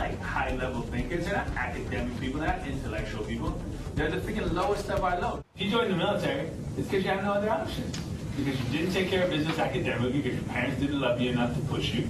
like high-level thinkers. They're not academic people. They're not intellectual people. They're the freaking lowest of our low. If you join the military, it's because you have no other options. Because you didn't take care of business academically, because your parents didn't love you enough to push you,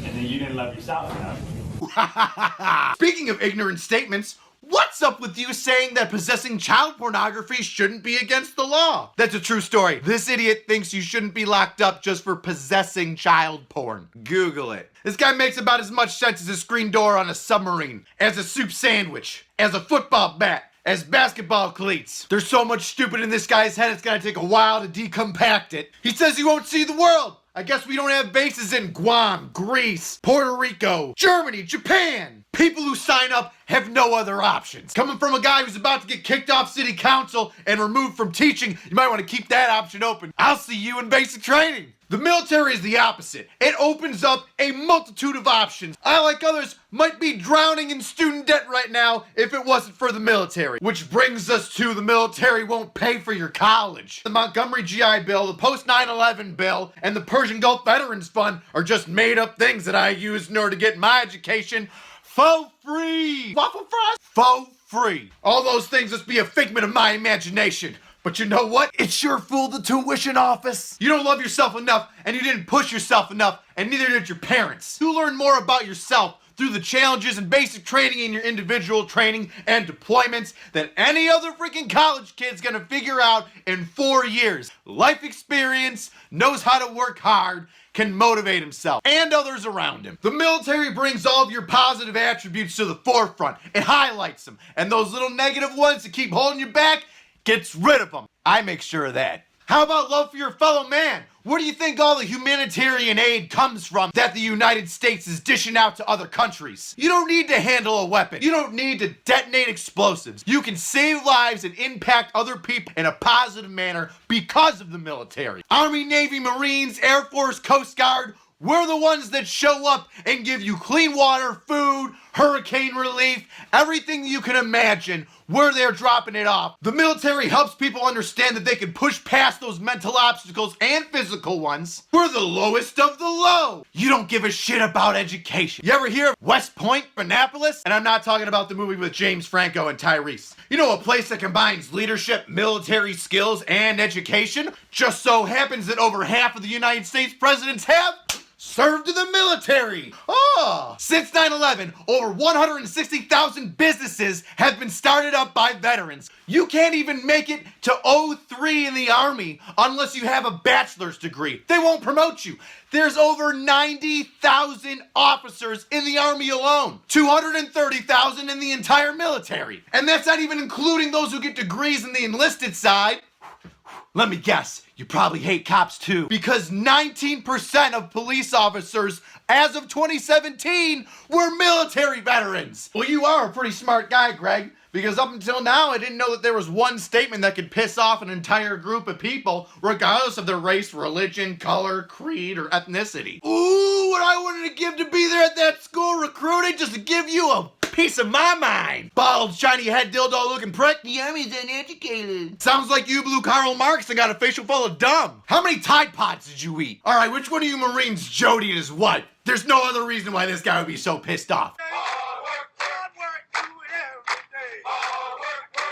and then you didn't love yourself enough. Speaking of ignorant statements, what's up with you saying that possessing child pornography shouldn't be against the law? That's a true story. This idiot thinks you shouldn't be locked up just for possessing child porn. Google it. This guy makes about as much sense as a screen door on a submarine, as a soup sandwich, as a football bat, as basketball cleats. There's so much stupid in this guy's head, it's gonna take a while to decompact it. He says he won't see the world. I guess we don't have bases in Guam, Greece, Puerto Rico, Germany, Japan. People who sign up have no other options. Coming from a guy who's about to get kicked off city council and removed from teaching, you might want to keep that option open. I'll see you in basic training. The military is the opposite. It opens up a multitude of options. I, like others, might be drowning in student debt right now if it wasn't for the military. Which brings us to the military won't pay for your college. The Montgomery GI Bill, the post 9/11 bill, and the Persian Gulf Veterans Fund are just made up things that I used in order to get my education for free. Waffle fries? For free. All those things must be a figment of my imagination. But you know what? It sure fooled the tuition office. You don't love yourself enough, and you didn't push yourself enough, and neither did your parents. You learn more about yourself through the challenges and basic training in your individual training and deployments than any other freaking college kid's gonna figure out in 4 years. Life experience, knows how to work hard, can motivate himself and others around him. The military brings all of your positive attributes to the forefront. It highlights them, and those little negative ones that keep holding you back, gets rid of them. I make sure of that. How about love for your fellow man? Where do you think all the humanitarian aid comes from that the United States is dishing out to other countries? You don't need to handle a weapon. You don't need to detonate explosives. You can save lives and impact other people in a positive manner because of the military. Army, Navy, Marines, Air Force, Coast Guard, we're the ones that show up and give you clean water, food, hurricane relief, everything you can imagine. We're there dropping it off. The military helps people understand that they can push past those mental obstacles and physical ones. We're the lowest of the low. You don't give a shit about education. You ever hear of West Point, Annapolis? And I'm not talking about the movie with James Franco and Tyrese. You know, a place that combines leadership, military skills, and education? Just so happens that over half of the United States presidents have served in the military. Since 9/11, over 160,000 businesses have been started up by veterans. You can't even make it to 03 in the Army unless you have a bachelor's degree. They won't promote you. There's over 90,000 officers in the Army alone. 230,000 in the entire military. And that's not even including those who get degrees in the enlisted side. Let me guess, you probably hate cops too, because 19% of police officers as of 2017 were military veterans. Well, you are a pretty smart guy, Greg, because up until now I didn't know that there was one statement that could piss off an entire group of people regardless of their race, religion, color, creed, or ethnicity. Ooh, what I wanted to give to be there at that school recruiting just to give you a piece of my mind. Bald, shiny head, dildo looking prick. The Army's uneducated. Sounds like you blew Karl Marx and got a facial full of dumb. How many Tide Pods did you eat? Alright, which one of you Marines jodied his wife? There's no other reason why this guy would be so pissed off.